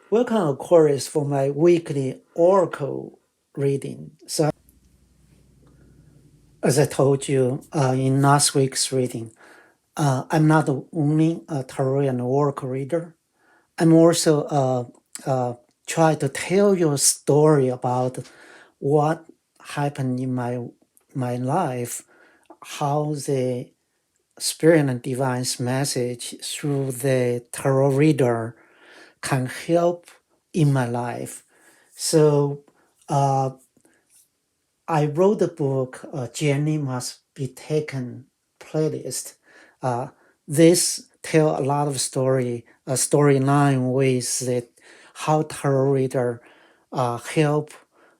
Welcome, Aquarius, for my weekly Oracle reading. So, as I told you in last week's reading, I'm not only a tarot and Oracle reader. I'm also try to tell you a story about what happened in my life, how the Spirit and Divine's message through the tarot reader can help in my life. So. I wrote the book, Journey Must Be Taken playlist. Uh, this tell a lot of storyline with the how tarot reader help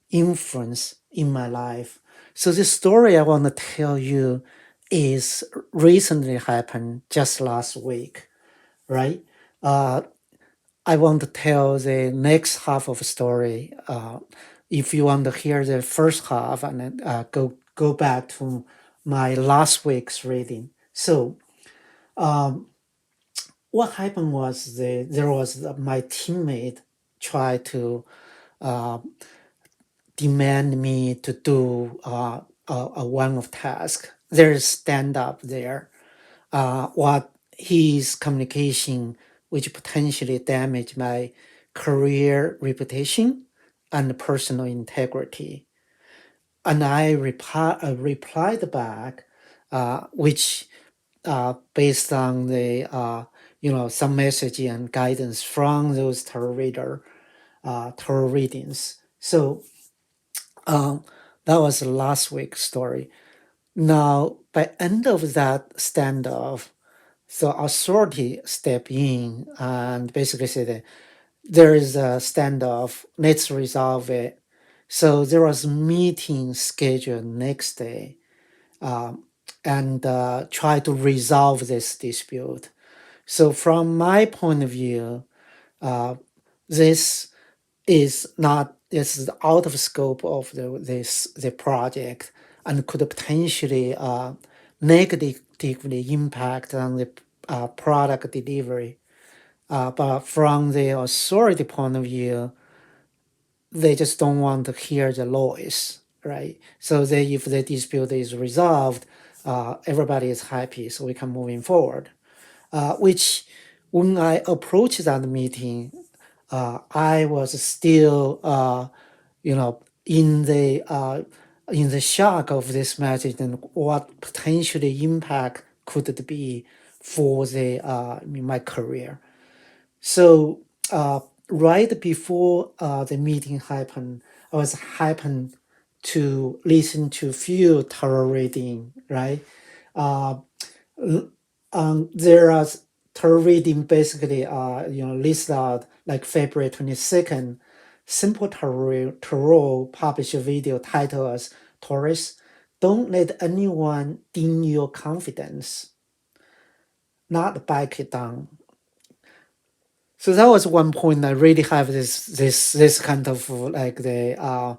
influence in my life. So the story I want to tell you is recently happened just last week, right? Uh, I want to tell the next half of the story. If you want to hear the first half, and then go back to my last week's reading. So, what happened was there was my teammate tried to uh, demand me to do a one of task. There's stand up there. What his communication, which potentially damage my career reputation and personal integrity. And I replied back, which based on the some message and guidance from those tarot readings. So that was last week's story. Now, by end of that standoff, so authority step in and basically say that there is a standoff, let's resolve it. So there was a meeting scheduled next day, and try to resolve this dispute. So from my point of view, this this is out of scope of the project and could potentially negatively impact on the product delivery. But from the authority point of view, they just don't want to hear the noise, right? So if the dispute is resolved, everybody is happy, so we can moving forward. Which when I approached that meeting, I was still, in the shock of this message and what potentially impact could it be for my career. So right before the meeting happened, I was happened to listen to few tarot reading, right? Uh, there are tarot reading basically list out like February 22nd. Simple tarot published a video titled as Taurus, don't let anyone dim your confidence, not back it down. So that was one point I really have this kind of like the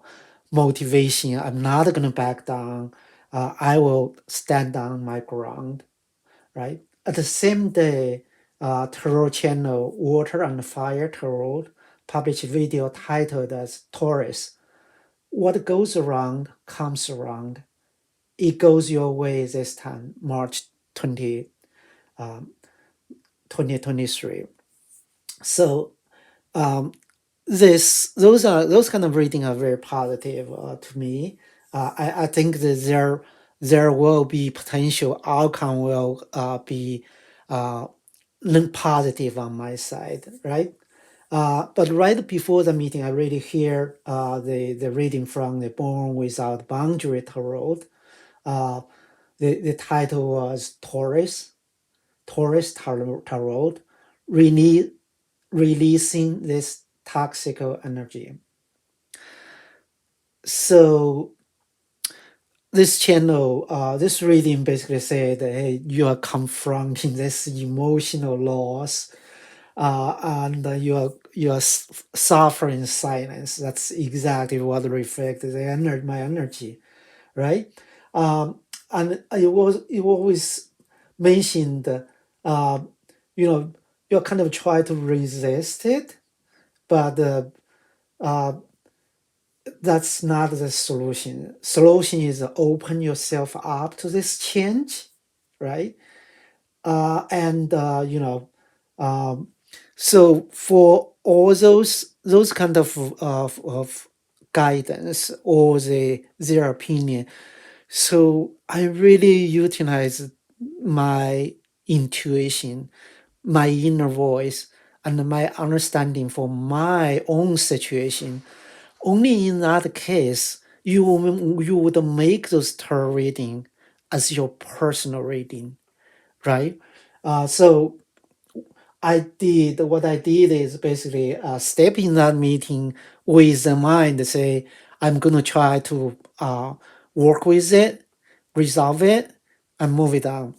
motivation. I'm not gonna back down. I will stand on my ground, right? At the same day, Tarot channel Water and Fire Tarot published a video titled as Taurus. What goes around comes around. It goes your way this time, March 20, 2023. So those kind of reading are very positive to me. I think that there will be potential outcome will be positive on my side, right? But right before the meeting, I really hear the reading from the Born Without Boundary Tarot. Uh, the title was Taurus Tarot, really releasing this toxic energy. So this channel, this reading basically said, hey, you are confronting this emotional loss, and you are suffering silence. That's exactly what reflects my energy, right? And it always mentioned, you know, you kind of try to resist it, but uh, that's not the solution. Solution is open yourself up to this change, right? And um, so for all those kind of guidance or their opinion, so I really utilize my intuition, my inner voice, and my understanding for my own situation. Only in that case, you would make those tarot reading as your personal reading, right? So what I did is basically step in that meeting with the mind, say, I'm going to try to work with it, resolve it, and move it on,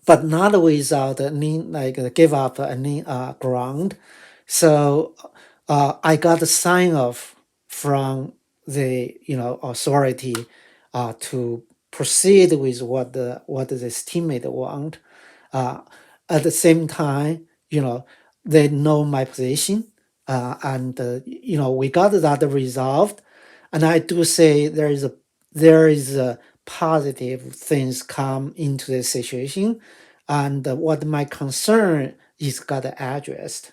but not without any like give up any ground. So I got a sign off from the authority to proceed with what this teammate want. Uh, at the same time, they know my position, and we got that resolved. And I do say there is a positive things come into the situation, and what my concern is got addressed.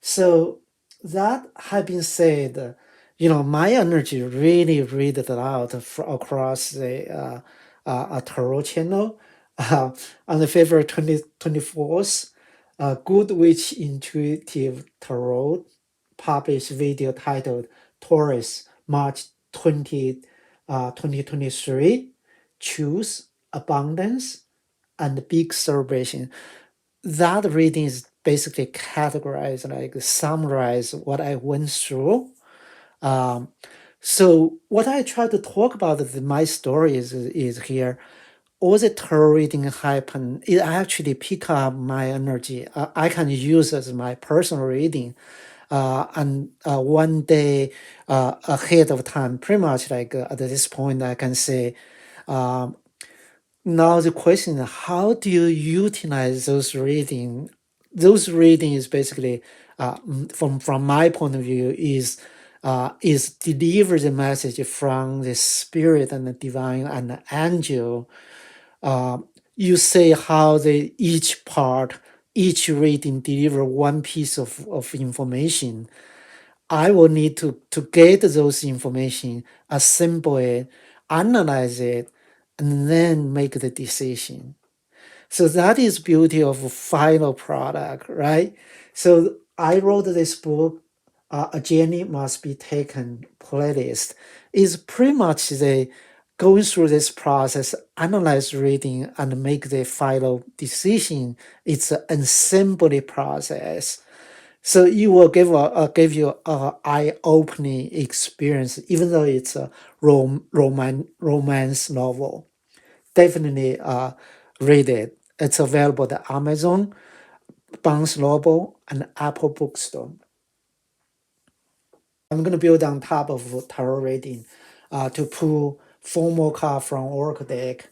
So that had been said, my energy really read it out across the tarot channel on the February 2024th. Good Witch Intuitive Tarot published video titled Taurus, March 2023, Choose Abundance and Big Celebration. That reading is basically categorized, like summarize what I went through. Um, so what I try to talk about my story is here. All the tarot reading happen, it actually pick up my energy. I can use as my personal reading. And one day ahead of time, pretty much like at this point, I can say, um, now the question is, how do you utilize those reading? Those reading is basically, from my point of view, is deliver the message from the spirit and the divine and the angel. Uh, you say how each part, each reading deliver one piece of information. I will need to get those information, assemble it, analyze it, and then make the decision. So that is beauty of a final product, right? So I wrote this book, A Journey Must Be Taken playlist. Is pretty much the going through this process, analyze reading, and make the final decision. It's an assembly process. So it will give you a eye-opening experience, even though it's a romance novel. Definitely read it. It's available at Amazon, Barnes Noble, and Apple Bookstore. I'm going to build on top of tarot reading to pull four more cards from Oracle deck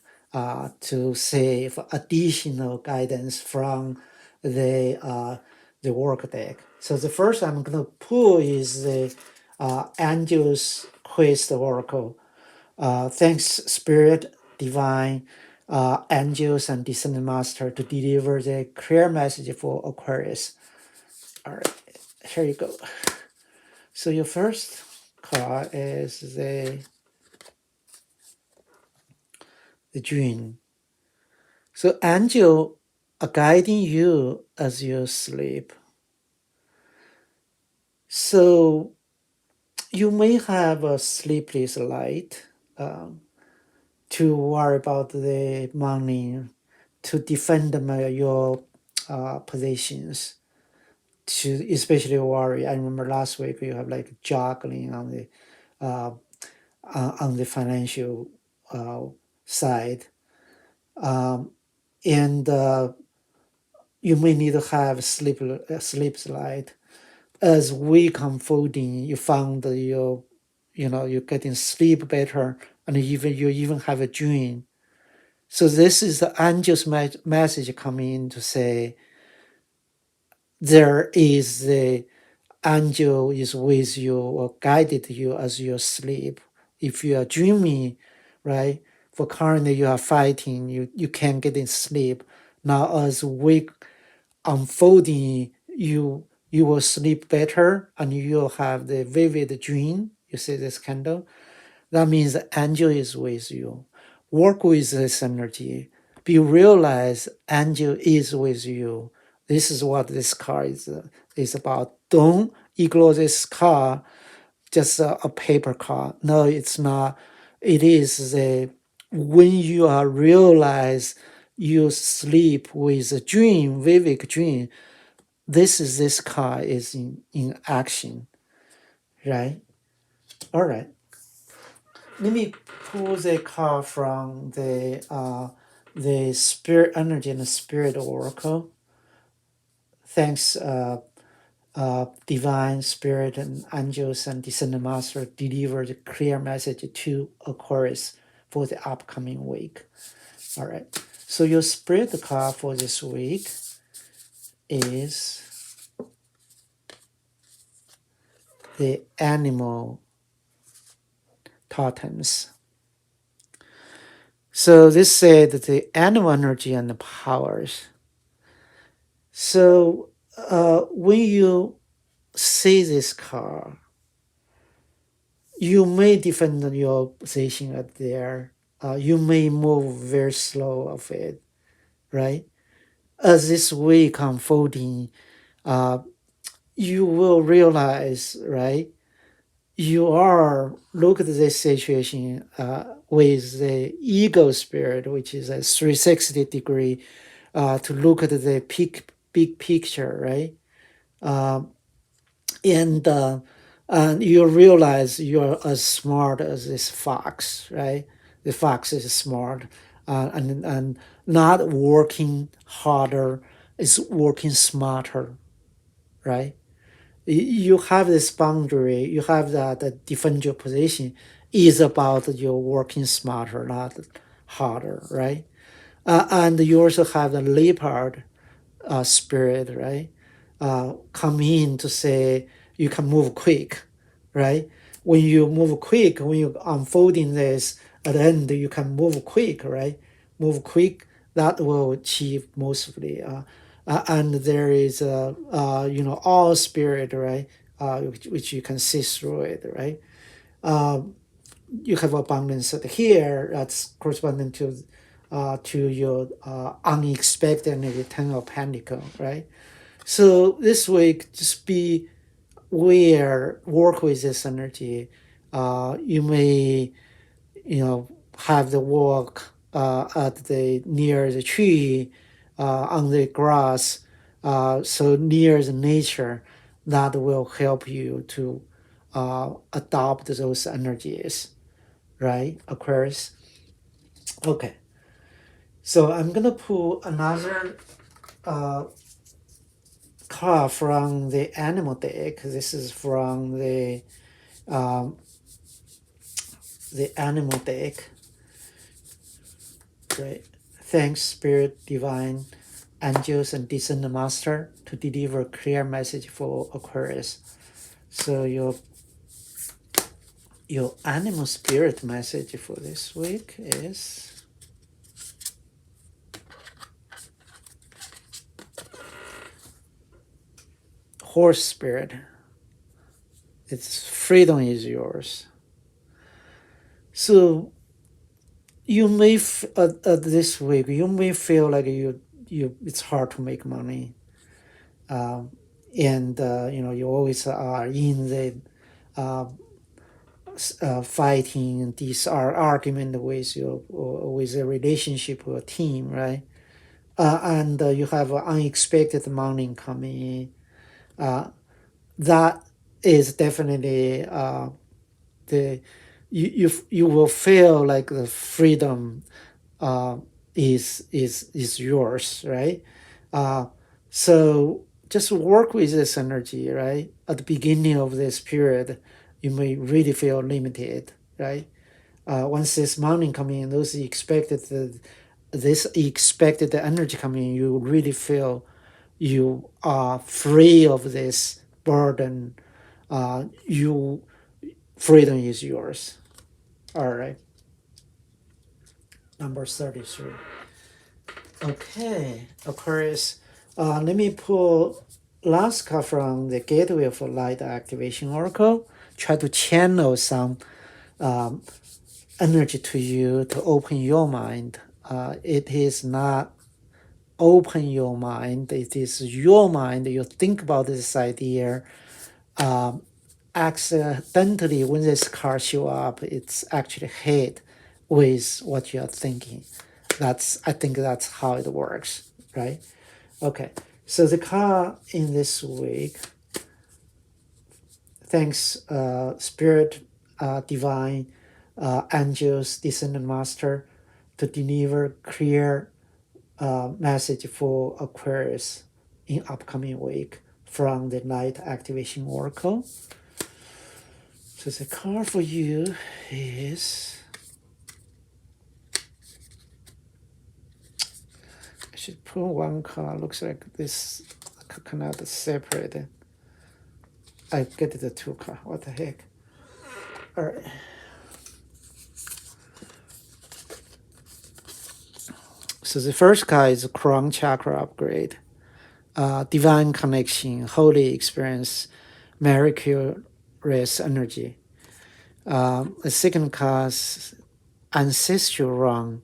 to save additional guidance from the Oracle deck. So the first I'm going to pull is the Angel's Quest Oracle. Thanks, Spirit, Divine, angels, and Descendant Master to deliver the clear message for Aquarius. All right, here you go. So your first card is the dream. So angel are guiding you as you sleep. So you may have a sleepless night to worry about the morning, to defend your positions, to especially worry. I remember last week you have like juggling uh, on the financial side, and you may need to have sleep light. As week unfolding, you found that you're getting sleep better, and you even have a dream. So this is the angel's message coming in to say there is angel is with you or guided you as you sleep. If you are dreaming, right? For currently you are fighting, you can't get in sleep. Now as week unfolding, you will sleep better and you'll have the vivid dream. You see this candle? That means the angel is with you. Work with this energy. Be realize angel is with you. This is what this card is about. Don't ignore this card, just a paper card. No, it's not. It is the when you are realize you sleep with a dream, vivid dream. This card is in action, right? All right. Let me pull the card from the spirit energy and the spirit oracle. Thanks, divine spirit and angels and descendant master delivered a clear message to Aquarius for the upcoming week. All right. So your spirit card for this week is the animal totems. So this said the animal energy and the powers. So when you see this card, you may defend your position at there. You may move very slow of it, right? As this week unfolding, you will realize, right? You are look at this situation with the ego spirit, which is a 360 degree, to look at the big picture, right? And you realize you're as smart as this fox, right? The fox is smart, and not working harder, is working smarter, right? You have this boundary, you have that defend your position is about your working smarter, not harder, right? And you also have the leopard spirit, right? Come in to say you can move quick, right? When you move quick, when you unfolding this, at the end you can move quick, right? Move quick, that will achieve mostly. And there is all spirit, right? Which you can see through it, right? You have abundance here that's corresponding to your unexpected and Ten of Pentacle, right? So this week, just be aware, work with this energy. You may, have the walk at the near the tree, on the grass, so near the nature, that will help you to adopt those energies, right, Aquarius? Okay, so I'm gonna pull another card from the animal deck. This is from um, the animal deck. Right. Thanks, Spirit, Divine, Angels, and Descendant Master to deliver clear message for Aquarius. So your animal spirit message for this week is horse spirit. It's freedom is yours. So you may this week you may feel like you it's hard to make money, and you always are in the fighting these are argument with your with a relationship or team, right? And you have unexpected money coming in. That is definitely the you will feel like the freedom is yours, right? So just work with this energy, right? At the beginning of this period, you may really feel limited, right? Once this morning come in, this expected energy coming in, you really feel you are free of this burden, you freedom is yours. All right. Number 33. Okay, Aquarius. Let me pull last card from the Gateway of Light Activation Oracle. Try to channel some um, energy to you to open your mind. It is not open your mind. It is your mind. You think about this idea. Um, Accidentally, when this card show up, it's actually hit with what you are thinking. I think that's how it works, right? Okay, so the card in this week, thanks Spirit, Divine, Angels, Descendant Master, to deliver clear message for Aquarius in upcoming week from the Light Activation Oracle. So the card for you is, I should put one card, looks like this cannot separate. I get the two card, what the heck. All right. So the first card is Crown Chakra Upgrade, Divine Connection, Holy Experience, Miraculous Energy. The second card is Ancestral Run,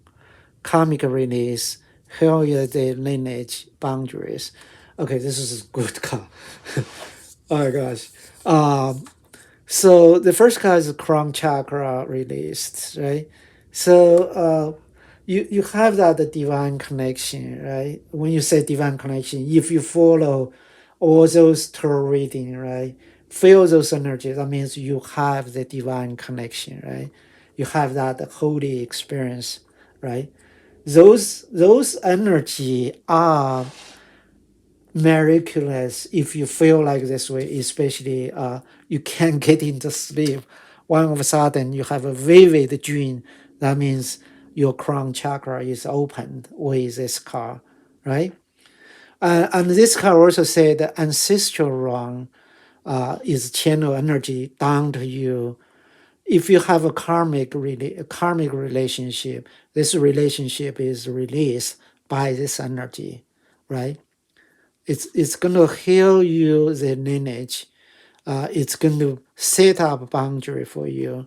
Karmic Release, Heal the Lineage Boundaries. Okay, this is a good card. Oh my gosh. So the first card is Crown Chakra Released, right? So you have that divine connection, right? When you say divine connection, if you follow all those tarot reading, right, feel those energies, that means you have the divine connection, right? You have that holy experience, right? Those energy are miraculous if you feel like this way, especially you can't get into sleep. All of a sudden you have a vivid dream. That means your crown chakra is opened with this card, right? And this card also said the ancestral run is channel energy down to you. If you have a karmic relationship, this relationship is released by this energy, right? It's going to heal you the lineage. It's going to set up a boundary for you.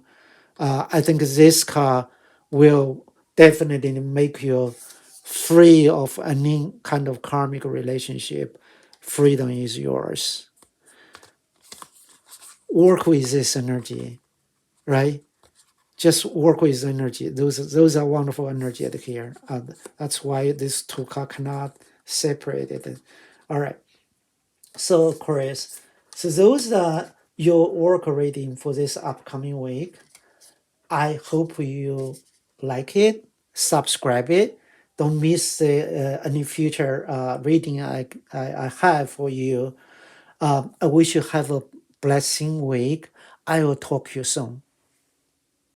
I think this card will definitely make you free of any kind of karmic relationship. Freedom is yours. Work with this energy, right? Just work with energy. Those are wonderful energy at here. That's why these two cards cannot separate it. All right. So, Aquarius, so those are your oracle reading for this upcoming week. I hope you like it, subscribe it. Don't miss any future reading I have for you. I wish you have a blessing week. I will talk to you soon.